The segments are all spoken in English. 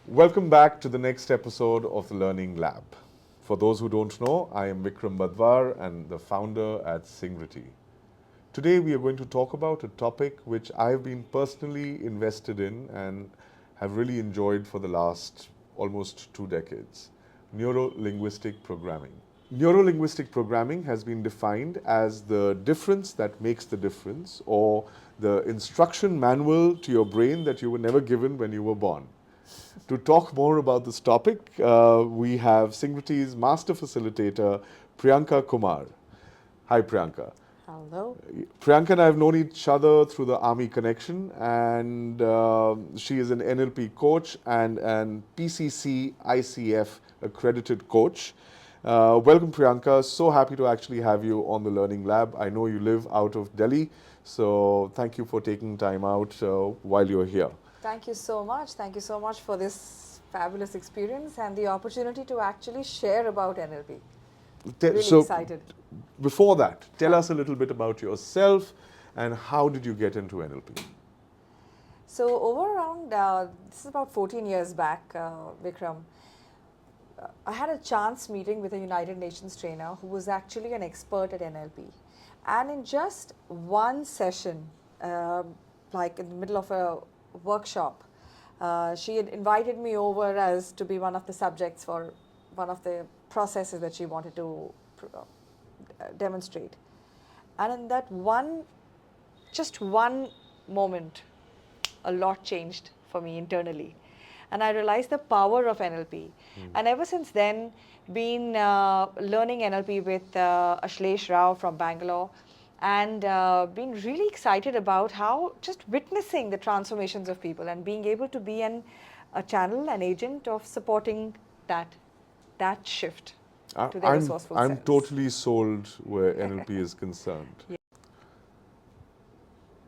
Welcome back to the next episode of the Learning Lab. For those who don't know, I am Vikram Badhwar and the founder at Syngrity. Today we are going to talk about a topic which I've been personally invested in and have really enjoyed for the last almost 2 decades, Neuro-Linguistic Programming. Neuro-Linguistic Programming has been defined as the difference that makes the difference, or the instruction manual to your brain that you were never given when you were born. To talk more about this topic, we have Syngrity's Master Facilitator, Priyanka Kumar. Hi, Priyanka. Hello. Priyanka and I have known each other through the Army connection, and she is an NLP coach and an PCC-ICF accredited coach. Welcome, Priyanka. So happy to actually have you on the Learning Lab. I know you live out of Delhi, so thank you for taking time out while you're here. Thank you so much. Thank you so much for this fabulous experience and the opportunity to actually share about NLP. Really excited. Before that, tell us a little bit about yourself and how did you get into NLP? So this is about 14 years back, Vikram. I had a chance meeting with a United Nations trainer who was actually an expert at NLP. And in just one session, like in the middle of a workshop, she had invited me over as to be one of the subjects for one of the processes that she wanted to demonstrate. And in that just one moment, a lot changed for me internally. And I realized the power of NLP. And ever since then, been learning NLP with Ashlesh Rao from Bangalore, and been really excited about how just witnessing the transformations of people and being able to be a channel, an agent of supporting that shift to their resourceful I'm selves. totally sold where NLP is concerned. Yeah.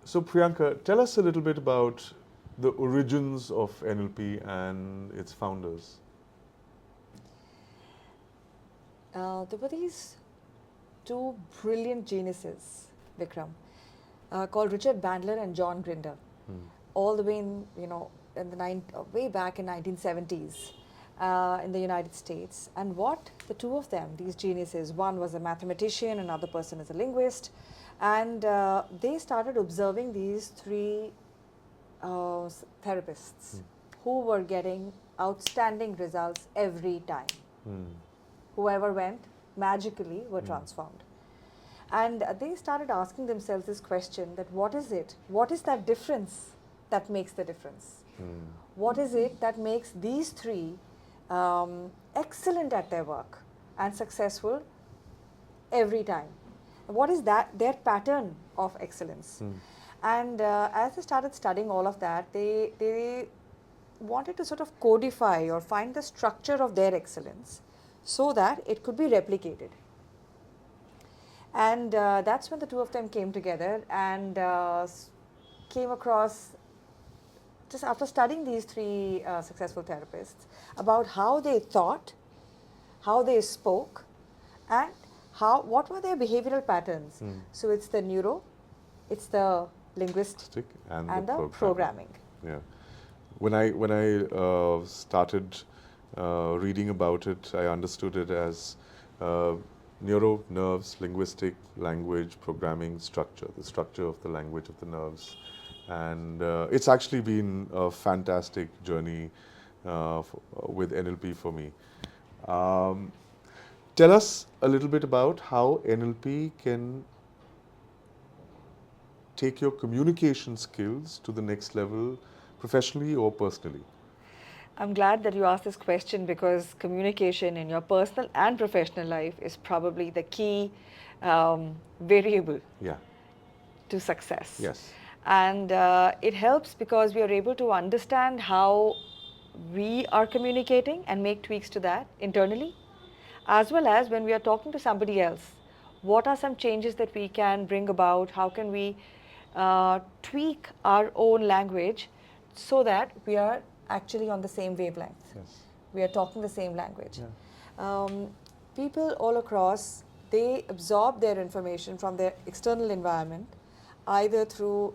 So Priyanka, tell us a little bit about the origins of NLP and its founders. There were these two brilliant geniuses, Vikram, called Richard Bandler and John Grinder, all the way way back in 1970s in the United States. And what the two of them, these geniuses, one was a mathematician, another person is a linguist, and they started observing these three therapists who were getting outstanding results every time. Whoever went, magically were transformed. And they started asking themselves this question, that what is it? What is that difference that makes the difference? What is it that makes these three excellent at their work and successful every time? What is their pattern of excellence? And as they started studying all of that, they wanted to sort of codify or find the structure of their excellence so that it could be replicated. And that's when the two of them came together and came across, just after studying these three successful therapists, about how they thought, how they spoke, and what were their behavioral patterns. So it's the neuro, it's the linguistic, and the programming. Yeah. When I started reading about it, I understood it as neuro, nerves, linguistic, language, programming, structure, the structure of the language of the nerves. And it's actually been a fantastic journey with NLP for me. Tell us a little bit about how NLP can take your communication skills to the next level, professionally or personally. I'm glad that you asked this question, because communication in your personal and professional life is probably the key variable to success. Yes. And it helps because we are able to understand how we are communicating and make tweaks to that internally, as well as when we are talking to somebody else. What are some changes that we can bring about? How can we tweak our own language so that we are actually on the same wavelength? Yes. We are talking the same language. Yeah. People all across, they absorb their information from their external environment, either through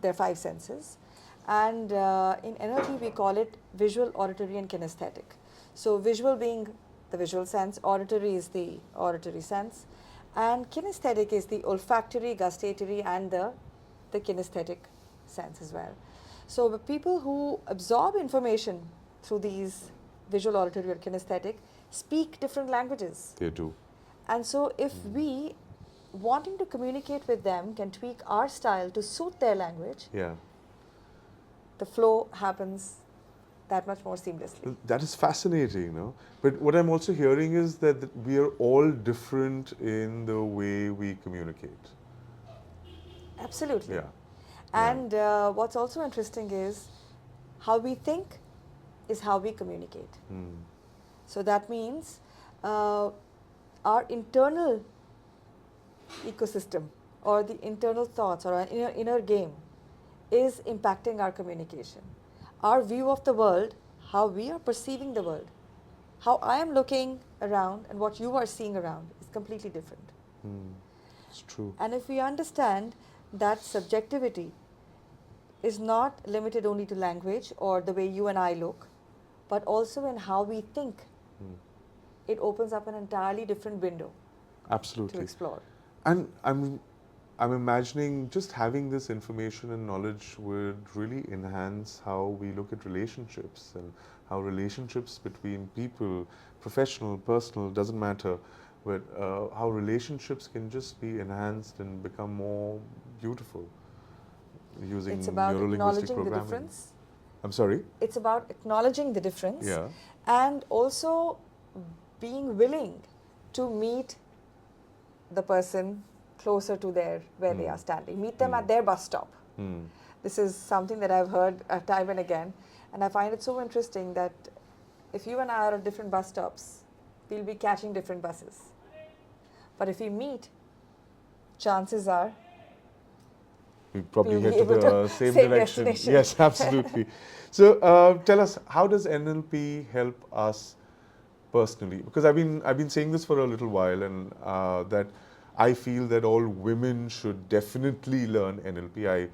their five senses, And in NLP, we call it visual, auditory, and kinesthetic. So, visual being the visual sense, auditory is the auditory sense, and kinesthetic is the olfactory, gustatory, and the kinesthetic sense as well. So, the people who absorb information through these visual, auditory, or kinesthetic speak different languages. They do. And so, if we, wanting to communicate with them, can tweak our style to suit their language, Yeah. the flow happens that much more seamlessly. That is fascinating, no? But what I'm also hearing is that we are all different in the way we communicate. Absolutely. Yeah. And what's also interesting is how we think is how we communicate. Mm. So that means our internal ecosystem or the internal thoughts or our inner game is impacting our communication. Our view of the world, how we are perceiving the world, how I am looking around and what you are seeing around is completely different. Mm. It's true. And if we understand that subjectivity is not limited only to language or the way you and I look, but also in how we think, it opens up an entirely different window Absolutely. to explore. And I'm imagining just having this information and knowledge would really enhance how we look at relationships and how relationships between people, professional, personal, doesn't matter, but how relationships can just be enhanced and become more beautiful using It's about neuro-linguistic acknowledging the programming. difference. I'm sorry? It's about acknowledging the difference Yeah. and also being willing to meet the person closer to where they are standing. Meet them at their bus stop. Mm. This is something that I've heard time and again, and I find it so interesting that if you and I are at different bus stops, we'll be catching different buses. But if we meet, chances are We probably we'll head be to able the to same same direction. destination. Yes, absolutely. So tell us, how does NLP help us personally? Because I've been saying this for a little while, and that I feel that all women should definitely learn NLP.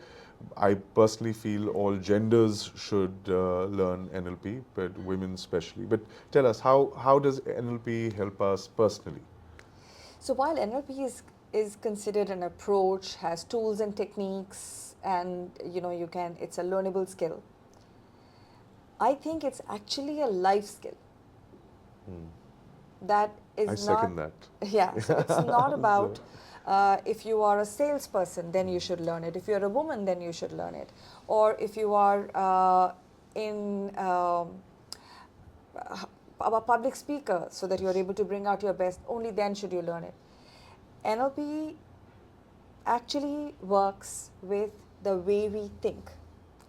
I personally feel all genders should learn NLP, but women especially. But tell us, how does NLP help us personally? So while NLP is considered an approach, has tools and techniques, and it's a learnable skill, I think it's actually a life skill. That is I not. second that. Yeah, so it's not about if you are a salesperson, then you should learn it. If you're a woman, then you should learn it. Or if you are a public speaker, so that you're able to bring out your best, only then should you learn it. NLP actually works with the way we think.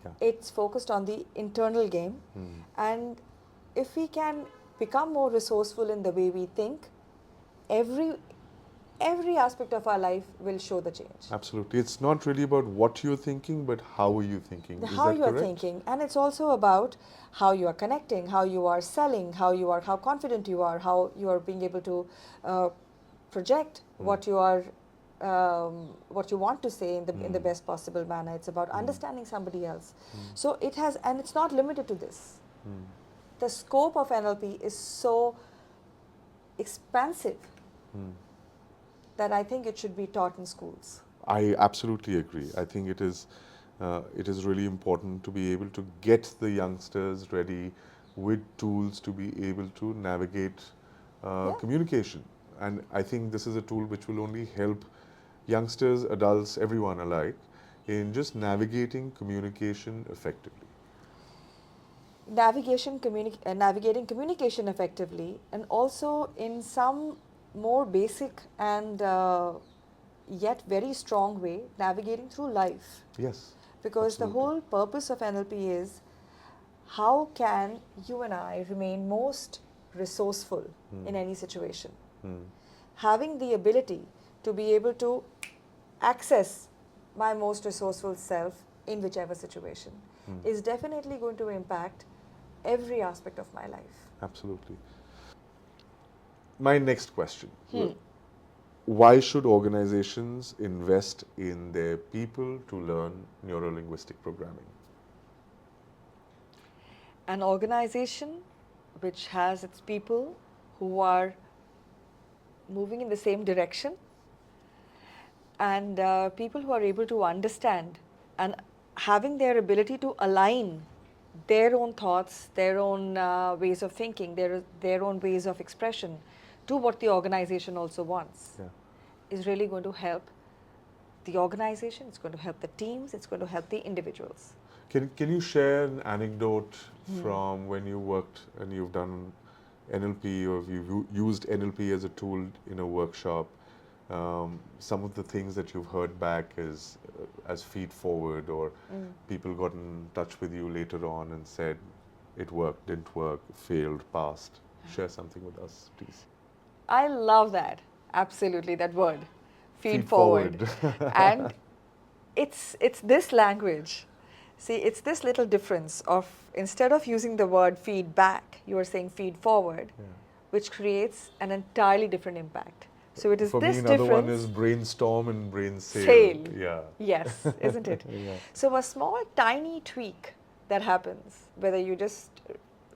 Yeah. It's focused on the internal game, and if we can become more resourceful in the way we think, every aspect of our life will show the change. Absolutely. It's not really about what you're thinking, but how are you thinking. Is How that you are correct? thinking, and it's also about how you are connecting, how you are selling, how confident you are, how you are being able to project what you are, what you want to say in the best possible manner. It's about understanding somebody else. So it has, and it's not limited to this. The scope of NLP is so expansive that I think it should be taught in schools. I absolutely agree. I think it is really important to be able to get the youngsters ready with tools to be able to navigate communication. And I think this is a tool which will only help youngsters, adults, everyone alike in just navigating communication effectively. Navigating communication effectively, and also in some more basic and yet very strong way, navigating through life. Yes. Because absolutely. the whole purpose of NLP is how can you and I remain most resourceful in any situation. Having the ability to be able to access my most resourceful self in whichever situation is definitely going to impact every aspect of my life. Absolutely. My next question. Why should organizations invest in their people to learn neuro-linguistic programming? an organization which has its people who are moving in the same direction, and people who are able to understand and having their ability to align their own thoughts, their own ways of thinking, their own ways of expression to what the organization also wants, is really going to help the organization, it's going to help the teams, it's going to help the individuals. Can you share an anecdote from when you worked and you've done NLP, or you've used NLP as a tool in a workshop? Some of the things that you've heard back as feed forward, or people got in touch with you later on and said it worked, didn't work, failed, passed. Share something with us, please. I love that. Absolutely, that word, feed forward. And it's this language. See, it's this little difference of, instead of using the word feedback, you are saying feed forward, which creates an entirely different impact. So it is For this me, difference. another one is brainstorm and brain sail. Yeah. Yes, isn't it? Yeah. So a small, tiny tweak that happens, whether you just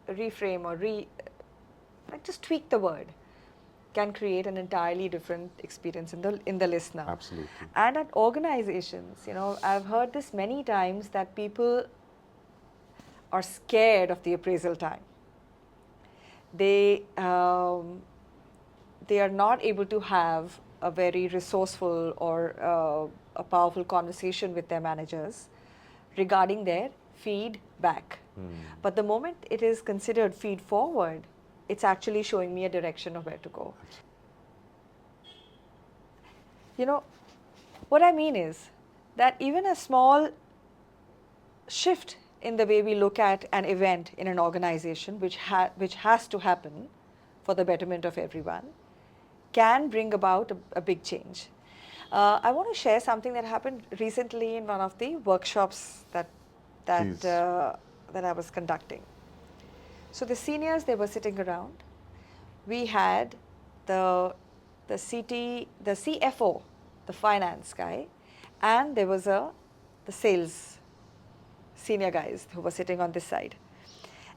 reframe or just tweak the word, can create an entirely different experience in the listener. Absolutely. And at organizations, I've heard this many times, that people are scared of the appraisal time. They are not able to have a very resourceful or a powerful conversation with their managers regarding their feedback. But the moment it is considered feed forward, it's actually showing me a direction of where to go. What I mean is that even a small shift in the way we look at an event in an organization, which has to happen for the betterment of everyone, can bring about a big change. I want to share something that happened recently in one of the workshops that I was conducting. So the seniors, they were sitting around. We had the CFO, the finance guy, and there was the sales senior guys who were sitting on this side.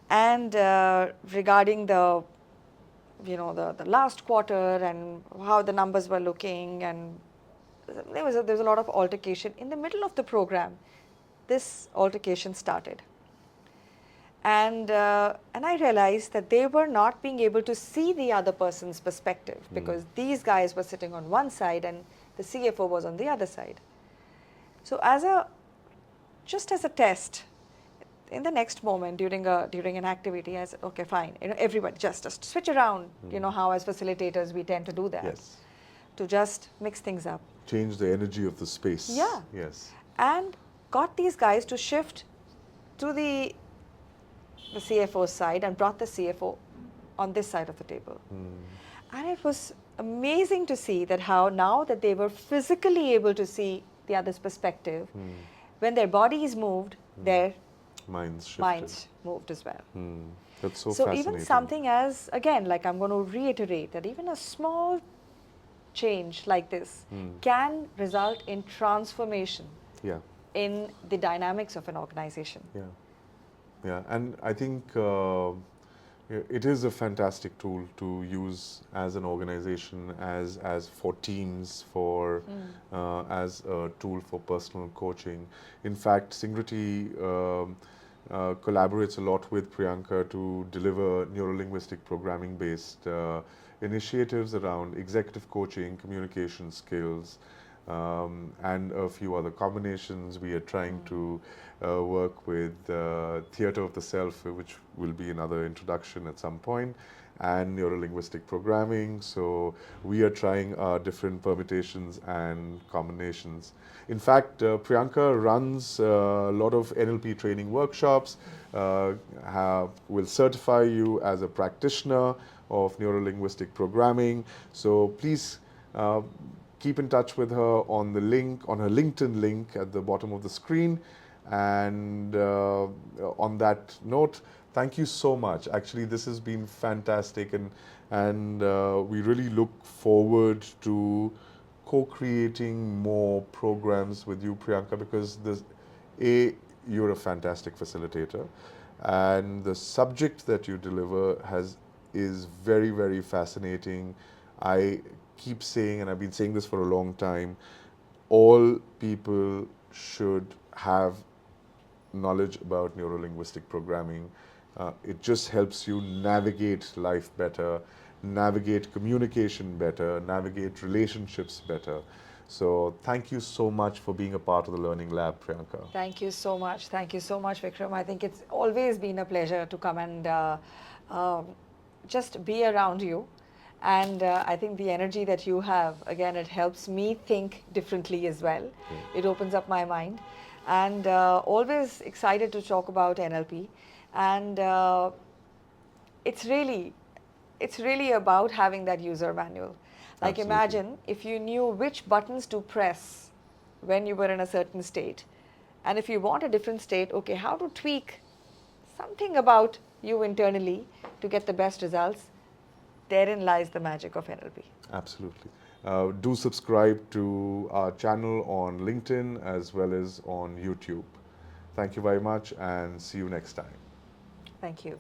And regarding the last quarter and how the numbers were looking, and there was a lot of altercation. In the middle of the program, this altercation started. And I realized that they were not being able to see the other person's perspective, because these guys were sitting on one side and the CFO was on the other side. So just as a test, in the next moment during an activity, I said, okay, fine, everybody just switch around. How as facilitators we tend to do that. Yes. To just mix things up. Change the energy of the space. Yeah. Yes. And got these guys to shift to the CFO's side and brought the CFO on this side of the table. And it was amazing to see that how now that they were physically able to see the other's perspective, when their bodies moved, their minds shifted. Minds moved as well. That's so So fascinating. even something as, again, like I'm going to reiterate that even a small change like this can result in transformation in the dynamics of an organization. Yeah, and I think it is a fantastic tool to use as an organization, as for teams, as a tool for personal coaching. In fact, Syngrity collaborates a lot with Priyanka to deliver neuro-linguistic programming based initiatives around executive coaching, communication skills, and a few other combinations. We are trying to work with Theatre of the Self, which will be another introduction at some point, and Neuro-Linguistic Programming. So we are trying different permutations and combinations. In fact, Priyanka runs a lot of NLP training workshops, will certify you as a practitioner of Neuro-Linguistic Programming. So please keep in touch with her on the link, on her LinkedIn link at the bottom of the screen. And on that note, thank you so much. Actually, this has been fantastic, and we really look forward to co-creating more programs with you, Priyanka, because you're a fantastic facilitator. and the subject that you deliver is very, very fascinating. I keep saying, and I've been saying this for a long time, all people should have knowledge about neuro-linguistic programming. It just helps you navigate life better, navigate communication better, navigate relationships better. So thank you so much for being a part of the Learning Lab, Priyanka. Thank you so much. Thank you so much, Vikram. I think it's always been a pleasure to come and um, just be around you. And I think the energy that you have, again, it helps me think differently as well. It opens up my mind. And always excited to talk about NLP. And it's really about having that user manual. Like Absolutely. imagine if you knew which buttons to press when you were in a certain state. And if you want a different state, okay, how to tweak something about you internally to get the best results. Therein lies the magic of NLP. Absolutely. Do subscribe to our channel on LinkedIn as well as on YouTube. Thank you very much and see you next time. Thank you.